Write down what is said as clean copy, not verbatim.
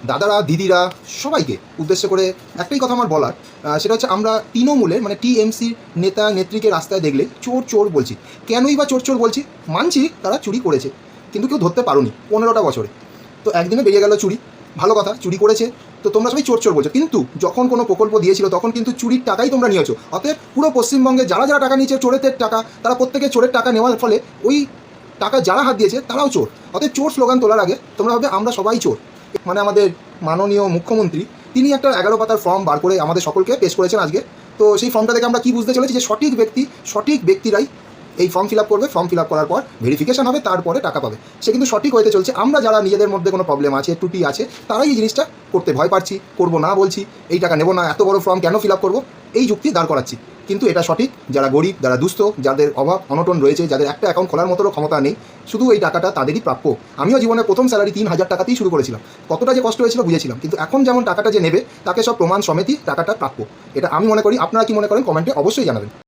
দাদারা দিদিরা সবাইকে উদ্দেশ্য করে একটাই কথা আমার বলার, সেটা হচ্ছে আমরা তৃণমূলের মানে টিএমসির নেতা নেত্রীকে রাস্তায় দেখলে চোর চোর বলছি। কেনই বা চোর চোর বলছি? মানছি তারা চুরি করেছে, কিন্তু কেউ ধরতে পারোনি 15টা বছরে। তো একদিনে বেরিয়ে গেল চুরি, ভালো কথা, চুরি করেছে, তো তোমরা সবাই চোর চোর বলছো। কিন্তু যখন কোনো প্রকল্প দিয়েছিল তখন কিন্তু চুরির টাকাই তোমরা নিয়েছো। অতএব পুরো পশ্চিমবঙ্গে যারা যারা টাকা নিয়েছে চোরেদের টাকা, তারা প্রত্যেকে চোরের টাকা নেওয়ার ফলে ওই টাকা যারা হাত দিয়েছে তারাও চোর। অতএব চোর স্লোগান তোলার আগে তোমরা ভাবে আমরা সবাই চোর। মানে আমাদের মাননীয় মুখ্যমন্ত্রী তিনি একটা 11 পাতার ফর্ম বার করে আমাদের সকলকে পেশ করেছেন আজকে। তো সেই ফর্মটা থেকে আমরা কি বুঝতে চলেছি যে সঠিক ব্যক্তিরাই এই ফর্ম ফিল আপ করবে। ফর্ম ফিল আপ করার পর ভেরিফিকেশন হবে, তারপরে টাকা পাবে। সে কিন্তু সঠিক হতে চলছে। আমরা যারা নিজেদের মধ্যে কোনো প্রবলেম আছে, ত্রুটি আছে, তারাই এই জিনিসটা করতে ভয় পাচ্ছি, করবো না বলছি, এই টাকা নেবো না, এত বড় ফর্ম কেন ফিল আপ করবো, এই যুক্তি দাঁড় করাচ্ছি। কিন্তু এটা সঠিক। যারা গরিব, যারা দুস্থ, যাদের অভাব অনটন রয়েছে, যাদের একটা অ্যাকাউন্ট খোলার মতো ক্ষমতা নেই, শুধু এই টাকাটা তাদেরই প্রাপ্য। আমিও জীবনে প্রথম স্যালারি 3000 টাকাতেই শুরু করেছিলাম। কতটা যে কষ্ট হয়েছিল বুঝেছিলাম। কিন্তু এখন যেমন টাকাটা যে নেবে তাকে সব প্রমাণ সমেতই টাকাটা প্রাপ্য। এটা আমি মনে করি। আপনারা কি মনে করেন কমেন্টে অবশ্যই জানাবেন।